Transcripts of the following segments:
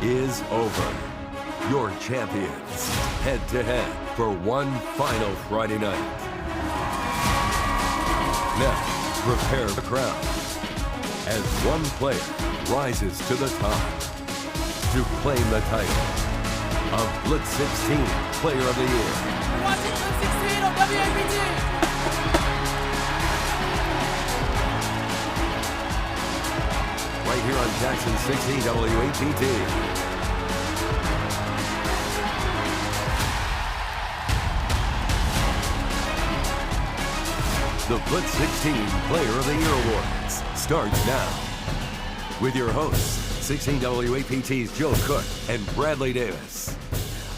is over. Your champions head-to-head for one final Friday night. Now, prepare the crowd as one player rises to the top to claim the title of Blitz 16 Player of the Year. Watching Blitz 16 on WAPT. Right here on Jackson 16 WAPT. The Blitz 16 Player of the Year Awards starts now with your hosts, 16 WAPT's Joe Cook and Bradley Davis.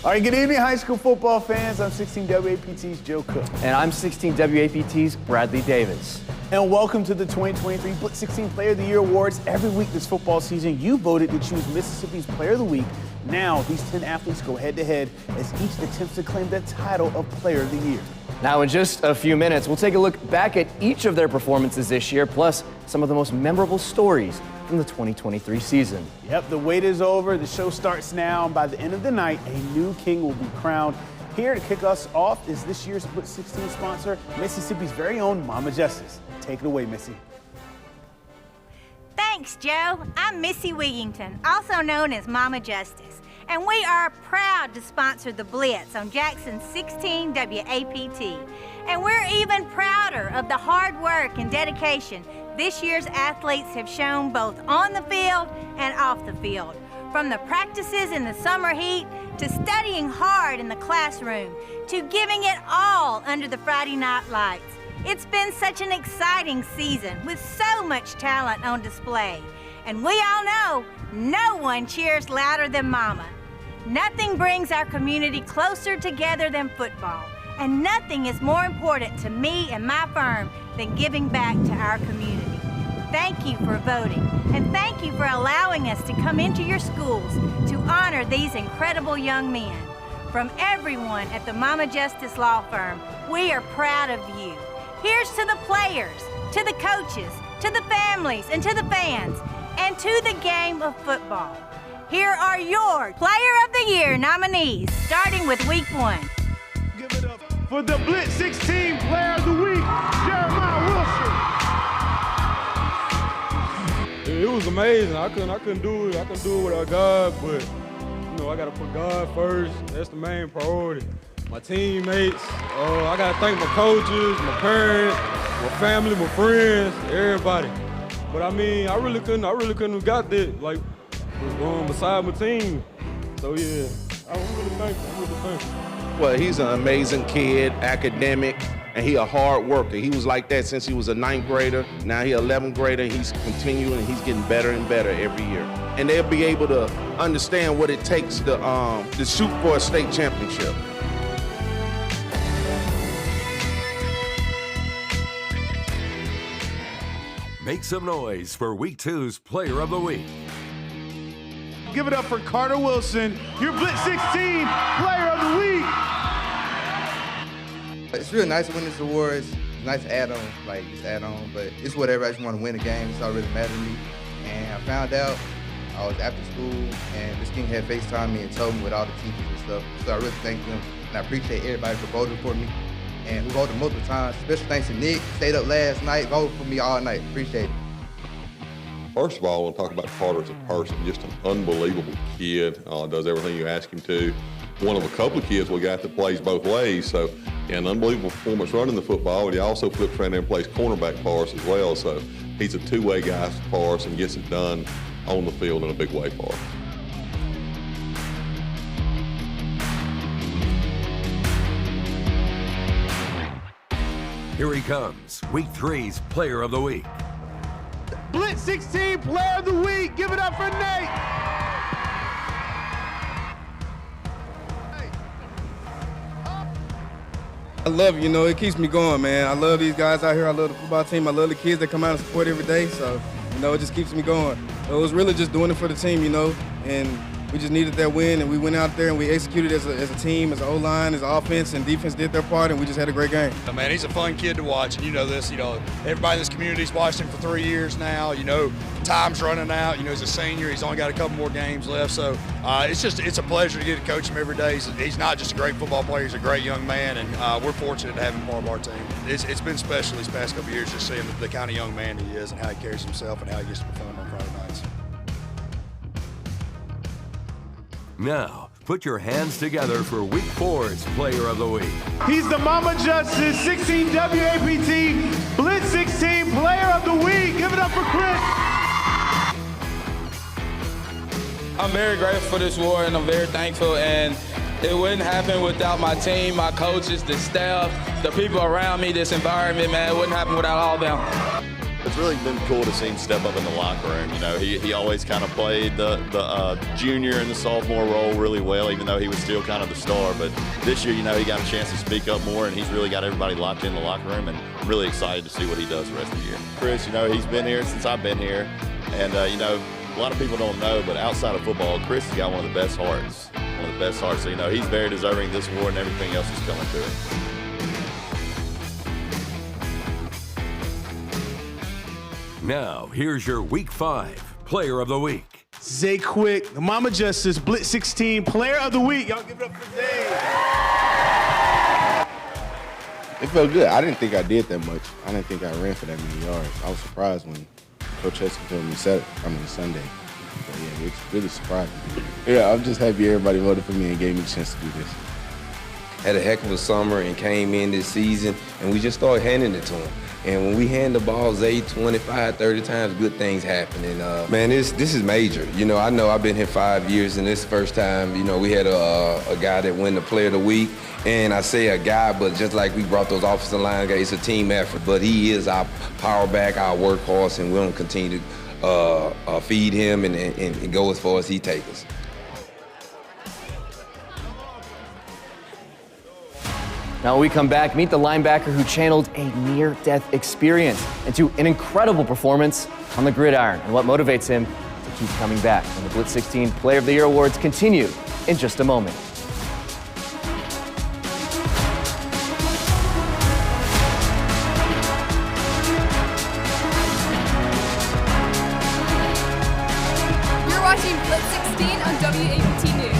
All right, good evening, high school football fans. I'm 16 WAPT's Joe Cook. And I'm 16 WAPT's Bradley Davis. And welcome to the 2023 Blitz 16 Player of the Year Awards. Every week this football season, you voted to choose Mississippi's Player of the Week. Now, these 10 athletes go head-to-head as each attempts to claim the title of Player of the Year. Now, in just a few minutes, we'll take a look back at each of their performances this year, plus some of the most memorable stories from the 2023 season. Yep, the wait is over. The show starts now. And by the end of the night, a new king will be crowned. Here to kick us off is this year's Blitz 16 sponsor, Mississippi's very own Mama Justice. Take it away, Missy. Thanks, Joe. I'm Missy Wigington, also known as Mama Justice, and we are proud to sponsor the Blitz on Jackson 16 WAPT. And we're even prouder of the hard work and dedication this year's athletes have shown both on the field and off the field. From the practices in the summer heat, to studying hard in the classroom, to giving it all under the Friday night lights. It's been such an exciting season with so much talent on display. And we all know no one cheers louder than Mama. Nothing brings our community closer together than football. And nothing is more important to me and my firm than giving back to our community. Thank you for voting, and thank you for allowing us to come into your schools to honor these incredible young men. From everyone at the Mama Justice Law Firm, we are proud of you. Here's to the players, to the coaches, to the families, and to the fans, and to the game of football. Here are your Player of the Year nominees, starting with Week 1. Give it up for the Blitz 16 Player of the Week, Jeremiah Wilson. It was amazing. I couldn't do it. I couldn't do it without God, but you know, I gotta put God first. That's the main priority. My teammates, I gotta thank my coaches, my parents, my family, my friends, everybody. But I mean, I really couldn't have got that, like, beside my team. So yeah, I'm really thankful. Well, he's an amazing kid, academic, and he a hard worker. He was like that since he was a 9th grader. Now he 11th grader. He's continuing, and he's getting better and better every year. And they'll be able to understand what it takes to shoot for a state championship. Make some noise for Week 2's Player of the Week. Give it up for Carter Wilson, your Blitz 16 Player of the Week. It's really nice to win this award. It's nice to add on, but it's whatever. I just want to win a game. It's all really matter to me. And I found out I was after school, and this king had FaceTimed me and told me with all the teachers and stuff. So I really thank them, and I appreciate everybody for voting for me and who voted multiple times. Special thanks to Nick, stayed up last night, voted for me all night. Appreciate it. First of all, I want to talk about Carter as a person. Just an unbelievable kid. Does everything you ask him to. One of a couple of kids we got that plays both ways. So, yeah, an unbelievable performance running the football. But he also flips around there and plays cornerback for us as well. So he's a two-way guy for us and gets it done on the field in a big way for us. Here he comes, Week 3's Player of the Week. Blitz 16 Player of the Week. Give it up for Nate. I love it, it keeps me going, man. I love these guys out here. I love the football team. I love the kids that come out and support every day. So, it just keeps me going. So it was really just doing it for the team, and We just needed that win, and we went out there and we executed as a team, as an O-line, as an offense, and defense did their part, and we just had a great game. Man, he's a fun kid to watch, and you know this. Everybody in this community's watched him for 3 years now. Time's running out. He's a senior. He's only got a couple more games left, so it's a pleasure to get to coach him every day. He's not just a great football player. He's a great young man, and we're fortunate to have him part of our team. It's been special these past couple of years just seeing the kind of young man he is and how he carries himself and how he gets to perform on Friday nights. Now, put your hands together for Week 4's Player of the Week. He's the Mama Justice 16 WAPT Blitz 16 Player of the Week. Give it up for Chris. I'm very grateful for this award, and I'm very thankful, and it wouldn't happen without my team, my coaches, the staff, the people around me, this environment, man. It wouldn't happen without all of them. It's really been cool to see him step up in the locker room. He always kind of played the junior and the sophomore role really well, even though he was still kind of the star. But this year, he got a chance to speak up more, and he's really got everybody locked in the locker room, and I'm really excited to see what he does the rest of the year. Chris, he's been here since I've been here, and, a lot of people don't know, but outside of football, Chris has got one of the best hearts. So, he's very deserving of this award, and everything else is coming to him. Now, here's your Week 5 Player of the Week. Zay Quick, the Mama Justice Blitz 16 Player of the Week. Y'all give it up for Zay. It felt good. I didn't think I did that much. I didn't think I ran for that many yards. I was surprised when Coach Heston told me Sunday. But yeah, it's really surprising me. Yeah, I'm just happy everybody voted for me and gave me the chance to do this. Had a heck of a summer and came in this season, and we just started handing it to him. And when we hand the ball, Zay, 25, 30 times, good things happen. And, man, this is major. I know I've been here 5 years, and this first time, we had a guy that won the Player of the Week. And I say a guy, but just like we brought those offensive line guys, it's a team effort. But he is our power back, our workhorse, and we're going to continue to feed him and go as far as he takes us. Now when we come back, meet the linebacker who channeled a near-death experience into an incredible performance on the gridiron and what motivates him to keep coming back. And the Blitz 16 Player of the Year awards continue in just a moment. You're watching Blitz 16 on WAPT News.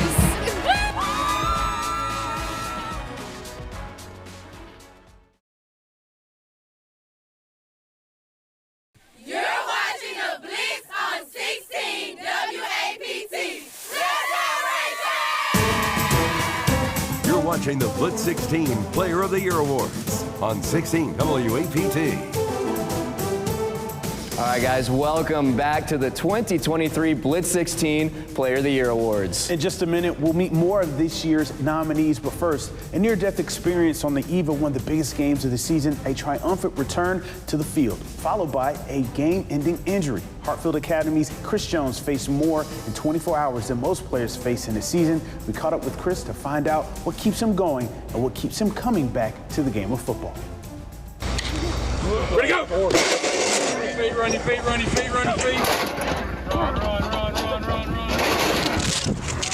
Watching the Blitz 16 Player of the Year Awards on 16 WAPT. All right, guys, welcome back to the 2023 Blitz 16 Player of the Year Awards. In just a minute, we'll meet more of this year's nominees, but first, a near-death experience on the eve of one of the biggest games of the season, a triumphant return to the field, followed by a game-ending injury. Hartfield Academy's Chris Jones faced more in 24 hours than most players face in a season. We caught up with Chris to find out what keeps him going and what keeps him coming back to the game of football. Ready, go! Run your feet. Run.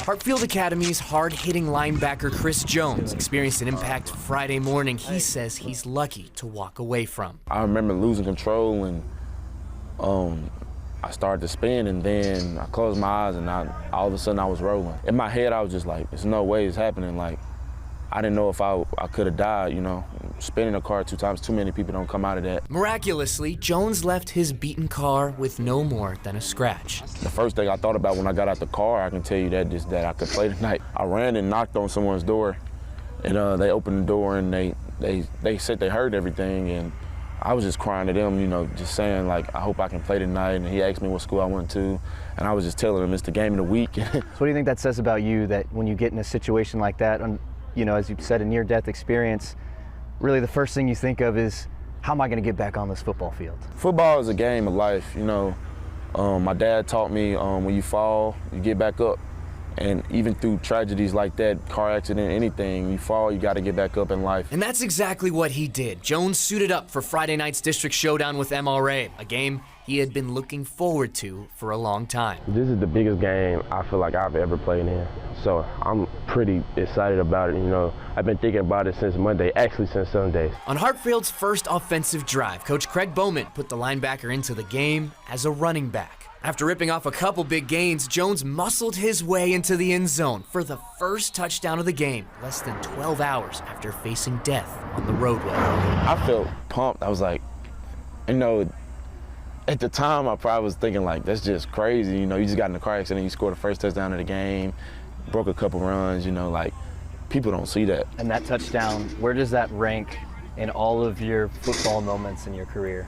Hartfield Academy's hard-hitting linebacker Chris Jones experienced an impact Friday morning he says he's lucky to walk away from. I remember losing control and I started to spin, and then I closed my eyes and all of a sudden I was rolling. In my head I was just like, there's no way it's happening. Like, I didn't know if I could have died, Spinning a car 2 times, too many people don't come out of that. Miraculously, Jones left his beaten car with no more than a scratch. The first thing I thought about when I got out the car, I can tell you that I could play tonight. I ran and knocked on someone's door, and they opened the door and they said they heard everything, and I was just crying to them, just saying, like, I hope I can play tonight. And he asked me what school I went to, and I was just telling him it's the game of the week. So what do you think that says about you, that when you get in a situation like that, as you said, a near-death experience, really the first thing you think of is, how am I going to get back on this football field? Football is a game of life, My dad taught me when you fall, you get back up. And even through tragedies like that, car accident, anything, you fall, you got to get back up in life. And that's exactly what he did. Jones suited up for Friday night's district showdown with MRA, a game he had been looking forward to for a long time. This is the biggest game I feel like I've ever played in, so I'm pretty excited about it. You know, I've been thinking about it since Monday, actually since Sunday. On Hartfield's first offensive drive, Coach Craig Bowman put the linebacker into the game as a running back. After ripping off a couple big gains, Jones muscled his way into the end zone for the first touchdown of the game, less than 12 hours after facing death on the roadway. I felt pumped. I was like, you know, at the time I probably was thinking like, that's just crazy. You know, you just got in a car accident, you scored the first touchdown of the game, broke a couple runs, you know, like, people don't see that. And that touchdown, where does that rank in all of your football moments in your career?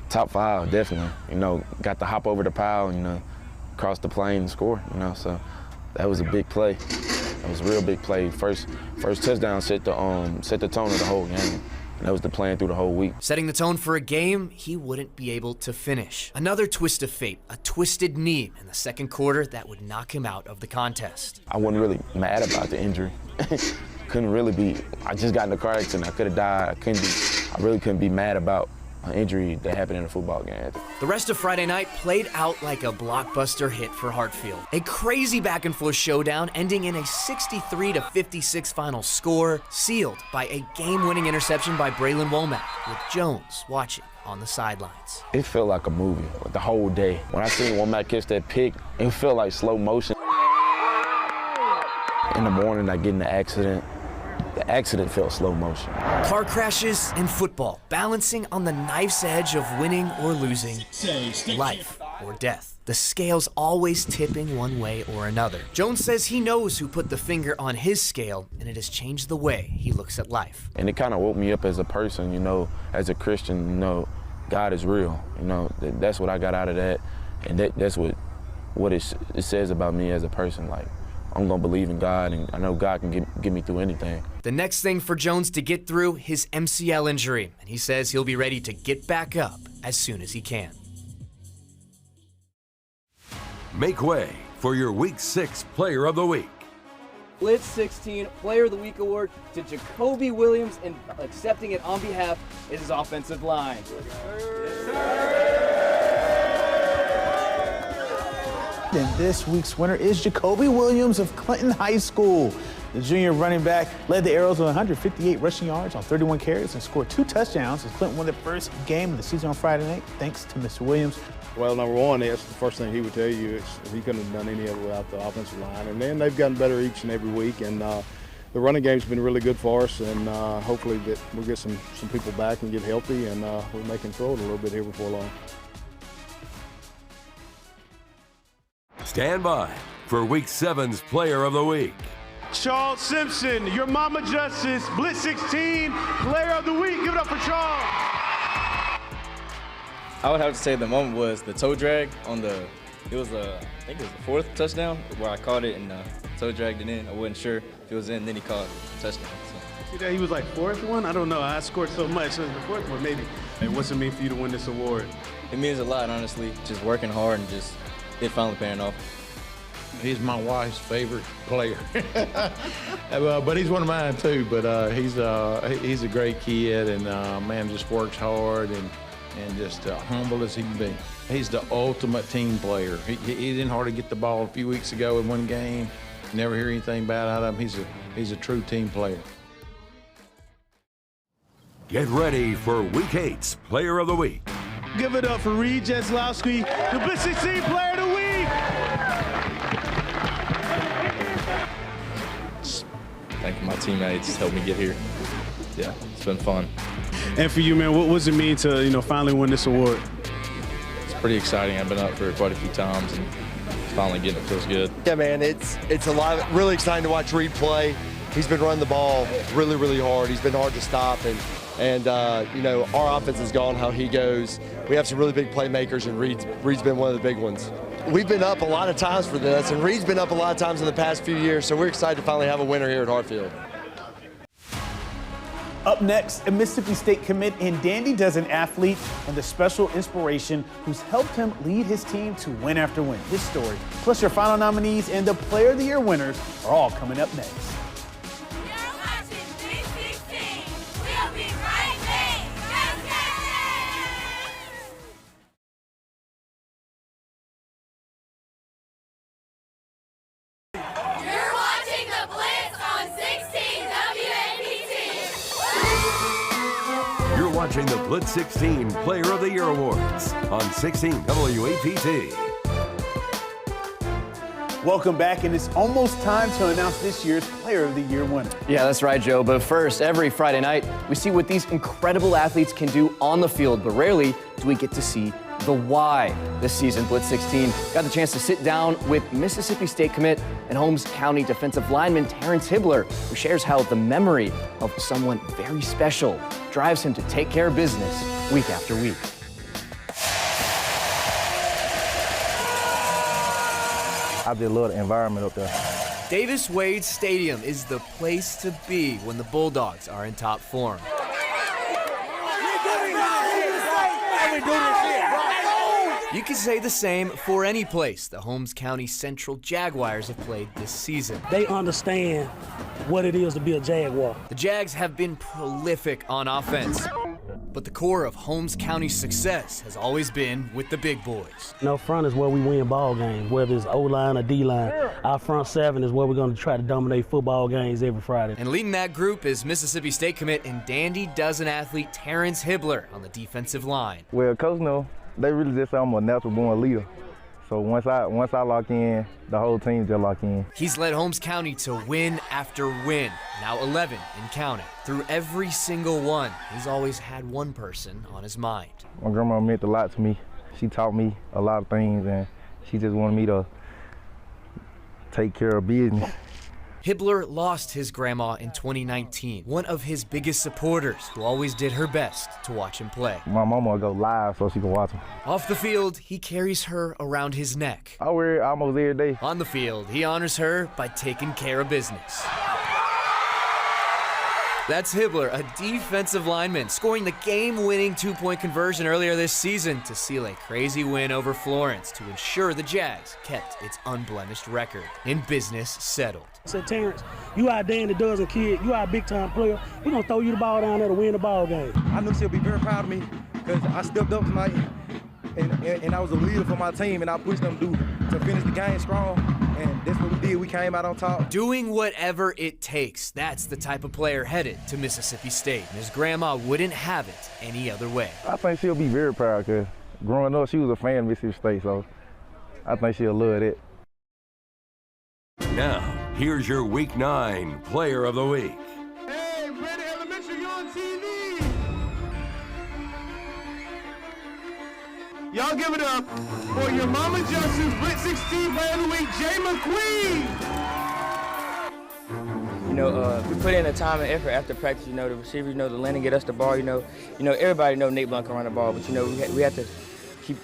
Top 5, definitely. You know, got to hop over the pile, you know, cross the plane and score, you know, so that was a big play. That was a real big play. First touchdown set the tone of the whole game. And that was the plan through the whole week. Setting the tone for a game he wouldn't be able to finish. Another twist of fate, a twisted knee in the second quarter that would knock him out of the contest. I wasn't really mad about the injury. Couldn't really be. I just got in a car accident. I could have died. I really couldn't be mad about an injury that happened in a football game. The rest of Friday night played out like a blockbuster hit for Hartfield. A crazy back-and-forth showdown ending in a 63-56 final score, sealed by a game-winning interception by Braylon Womack, with Jones watching on the sidelines. It felt like a movie the whole day. When I seen Womack catch that pick, it felt like slow motion. In the morning, I get in the accident. The accident felt slow motion. Car crashes and football, balancing on the knife's edge of winning or losing, life or death. The scales always tipping one way or another. Jones says he knows who put the finger on his scale, and it has changed the way he looks at life. And it kind of woke me up as a person, you know, as a Christian, you know, God is real. You know, that's what I got out of that, and that's what it says about me as a person. Like, I'm gonna believe in God, and I know God can get me through anything. The next thing for Jones to get through, his MCL injury, and he says he'll be ready to get back up as soon as he can. Make way for your Week 6 Player of the Week. Blitz 16 Player of the Week award to Jacoby Williams, and accepting it on behalf is his offensive line. And this week's winner is Jacoby Williams of Clinton High School. The junior running back led the Arrows with 158 rushing yards on 31 carries and scored 2 touchdowns as Clinton won their first game of the season on Friday night, thanks to Mr. Williams. Well, number one, that's the first thing he would tell you. He couldn't have done any of it without the offensive line. And then they've gotten better each and every week. And the running game's been really good for us. And hopefully that we'll get some people back and get healthy. And we're making throw it a little bit here before long. Stand by for Week 7's Player of the Week. Charles Simpson, your Mama Justice, Blitz 16, Player of the Week. Give it up for Charles. I would have to say the moment was the toe drag on I think it was the 4th touchdown where I caught it and toe dragged it in. I wasn't sure if it was in, then he caught the touchdown. So. See that he was like 4th one? I don't know. I scored so much. So it was the 4th one, maybe. Hey, what's it mean for you to win this award? It means a lot, honestly. Just working hard and just it finally paying off. He's my wife's favorite player, but he's one of mine too. But he's a great kid, and man just works hard and just humble as he can be. He's the ultimate team player. He didn't hardly get the ball a few weeks ago in one game. Never hear anything bad out of him. He's a true team player. Get ready for Week 8's Player of the Week. Give it up for Jesiolowski, the Blitz 16 Player of the Week. Thank my teammates helped me get here. Yeah, it's been fun. And for you, man, what does it mean to finally win this award? It's pretty exciting. I've been up for it quite a few times, and finally getting it feels good. Yeah, man, it's a lot. Really exciting to watch Reed play. He's been running the ball really, really hard. He's been hard to stop, and our offense has gone how he goes. We have some really big playmakers, and Reed's been one of the big ones. We've been up a lot of times for this, and Reed's been up a lot of times in the past few years, so we're excited to finally have a winner here at Hartfield. Up next, a Mississippi State commit in Dandy Dozen athlete and the special inspiration who's helped him lead his team to win after win. His story, plus your final nominees and the Player of the Year winners are all coming up next. watching the Blitz 16 Player of the Year Awards on 16 WAPT. Welcome back, and it's almost time to announce this year's Player of the Year winner. Yeah, that's right, Joe. But first, every Friday night, we see what these incredible athletes can do on the field, but rarely do we get to see the why. This season, Blitz 16 got the chance to sit down with Mississippi State commit and Holmes County defensive lineman Terrence Hibbler, who shares how the memory of someone very special drives him to take care of business week after week. I just love the environment up there. Davis Wade Stadium is the place to be when the Bulldogs are in top form. You can say the same for any place the Holmes County Central Jaguars have played this season. They understand what it is to be a Jaguar. The Jags have been prolific on offense, but the core of Holmes County's success has always been with the big boys. No, front is where we win ball games, whether it's O-line or D-line. Our front seven is where we're going to try to dominate football games every Friday. And leading that group is Mississippi State commit and Dandy Dozen athlete Terrence Hibbler on the defensive line. Well, Coach know, they really just say I'm a natural born leader. So once I lock in, the whole team just lock in. He's led Holmes County to win after win, now 11 and counting. Through every single one, he's always had one person on his mind. My grandma meant a lot to me. She taught me a lot of things, and she just wanted me to take care of business. Hibbler lost his grandma in 2019, one of his biggest supporters who always did her best to watch him play. My mama will go live so she can watch him. Off the field, he carries her around his neck. I wear it almost every day. On the field, he honors her by taking care of business. That's Hibbler, a defensive lineman, scoring the game-winning two-point conversion earlier this season to seal a crazy win over Florence to ensure the Jags kept its unblemished record. In business settled. I said, Terrence, you our Dandy Dozen kid, you our big-time player. We're going to throw you the ball down there to win the ball game. I knew she'll be very proud of me because I stepped up tonight and I was a leader for my team, and I pushed them to finish the game strong. And that's what we did. We came out on top. Doing whatever it takes. That's the type of player headed to Mississippi State. And his grandma wouldn't have it any other way. I think she'll be very proud because growing up, she was a fan of Mississippi State, so I think she'll love it. Now, here's your Week 9 Player of the Week. Hey, Brady Elementary, you're on TV. Y'all give it up for your Mama Jackson Blitz 16 Player of the Week, Jay McQueen. You know, we put in the time and effort after practice. You know, the receivers, the lane and get us the ball. You know, everybody know Nate Blunt can run the ball, but we have to keep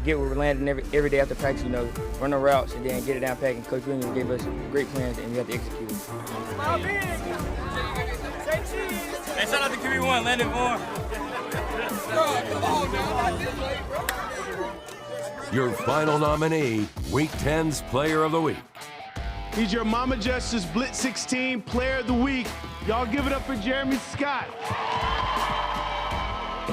get where we're landing every day after practice. You know, run the routes and then get it down pack. And Coach Williams gave us great plans, and we have to execute. Hey, shout out to QB1, Landon Moore. Your final nominee, Week 10's Player of the Week. He's your Mama Justice Blitz 16 Player of the Week. Y'all give it up for Jeremy Scott.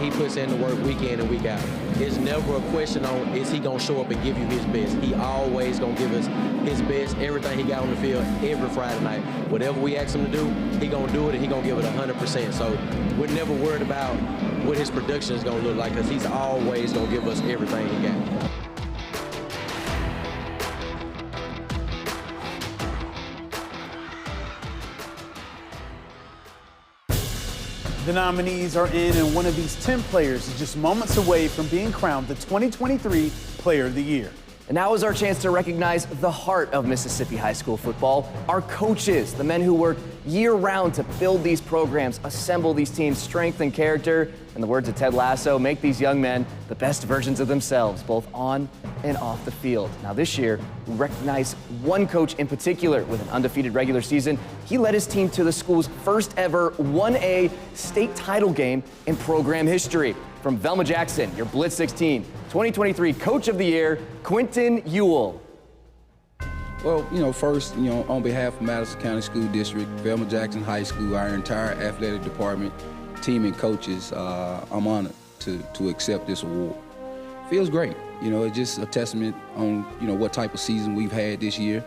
He puts in the work week in and week out. It's never a question on is he gonna show up and give you his best. He always gonna give us his best, everything he got on the field every Friday night. Whatever we ask him to do, he gonna do it and he gonna give it 100%. So we're never worried about what his production is gonna look like because he's always gonna give us everything he got. The nominees are in, and one of these 10 players is just moments away from being crowned the 2023 Player of the Year. And now is our chance to recognize the heart of Mississippi high school football, our coaches, the men who work year-round to build these programs, assemble these teams, strengthen character, and the words of Ted Lasso, make these young men the best versions of themselves, both on and off the field. Now this year, we recognize one coach in particular with an undefeated regular season. He led his team to the school's first ever 1A state title game in program history. From Velma Jackson, your Blitz 16 2023 Coach of the Year, Quentin Euell. Well, first, on behalf of Madison County School District, Velma Jackson High School, our entire athletic department, team and coaches, I'm honored to accept this award. Feels great. It's just a testament on, what type of season we've had this year.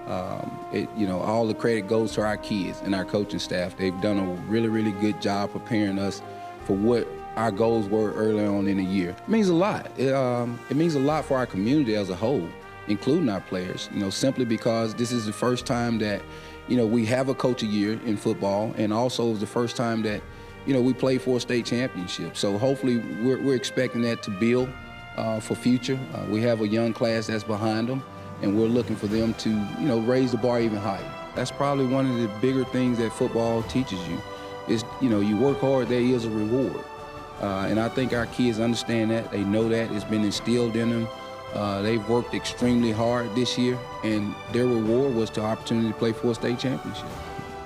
All the credit goes to our kids and our coaching staff. They've done a really, really good job preparing us for what our goals were early on in the year. It means a lot. It means a lot for our community as a whole, including our players, simply because this is the first time that, we have a coach of year in football, and also it's the first time that, we play for a state championship. So hopefully we're expecting that to build for future. We have a young class that's behind them, and we're looking for them to, raise the bar even higher. That's probably one of the bigger things that football teaches you is, you work hard, there is a reward. And I think our kids understand that. They know that. It's been instilled in them. They've worked extremely hard this year, and their reward was the opportunity to play for a state championship.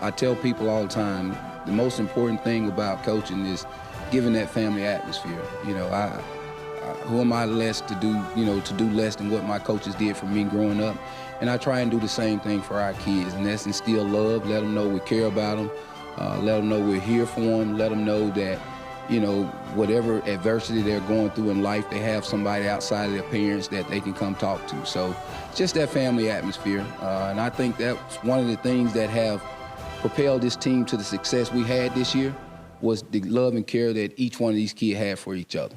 I tell people all the time, the most important thing about coaching is giving that family atmosphere. Who am I less to do, to do less than what my coaches did for me growing up? And I try and do the same thing for our kids, and that's instill love, let them know we care about them, let them know we're here for them, let them know that, whatever adversity they're going through in life, they have somebody outside of their parents that they can come talk to. So just that family atmosphere. And I think that's one of the things that have propelled this team to the success we had this year was the love and care that each one of these kids had for each other.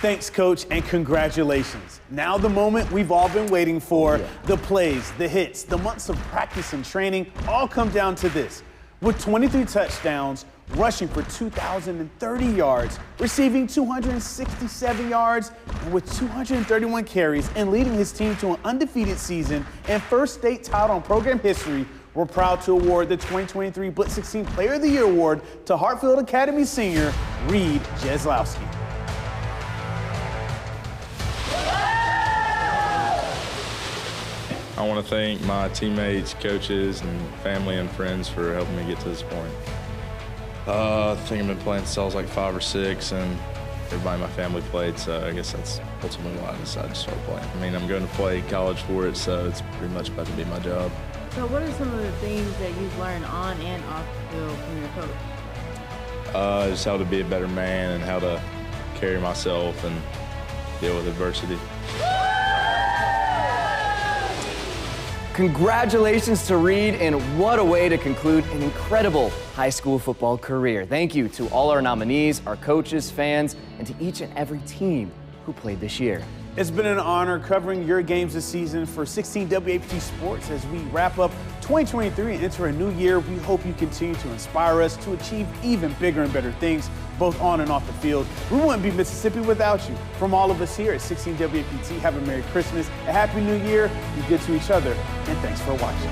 Thanks, Coach, and congratulations. Now the moment we've all been waiting for, the plays, the hits, the months of practice and training all come down to this. With 23 touchdowns, rushing for 2,030 yards, receiving 267 yards, and with 231 carries and leading his team to an undefeated season and first state title in program history, we're proud to award the 2023 Blitz 16 Player of the Year Award to Hartfield Academy senior Reed Jesiolowski. I want to thank my teammates, coaches, and family and friends for helping me get to this point. I think I've been playing since I was like 5 or 6, and everybody in my family played, so I guess that's ultimately why I decided to start playing. I mean, I'm going to play college for it, so it's pretty much about to be my job. So what are some of the things that you've learned on and off the field from your coach? Just how to be a better man and how to carry myself and deal with adversity. Congratulations to Reed, and what a way to conclude an incredible high school football career. Thank you to all our nominees, our coaches, fans, and to each and every team who played this year. It's been an honor covering your games this season for 16 WAPT Sports. As we wrap up 2023 and enter a new year, we hope you continue to inspire us to achieve even bigger and better things, both on and off the field. We wouldn't be Mississippi without you. From all of us here at 16 WAPT, have a Merry Christmas, a Happy New Year, be good to each other, and thanks for watching.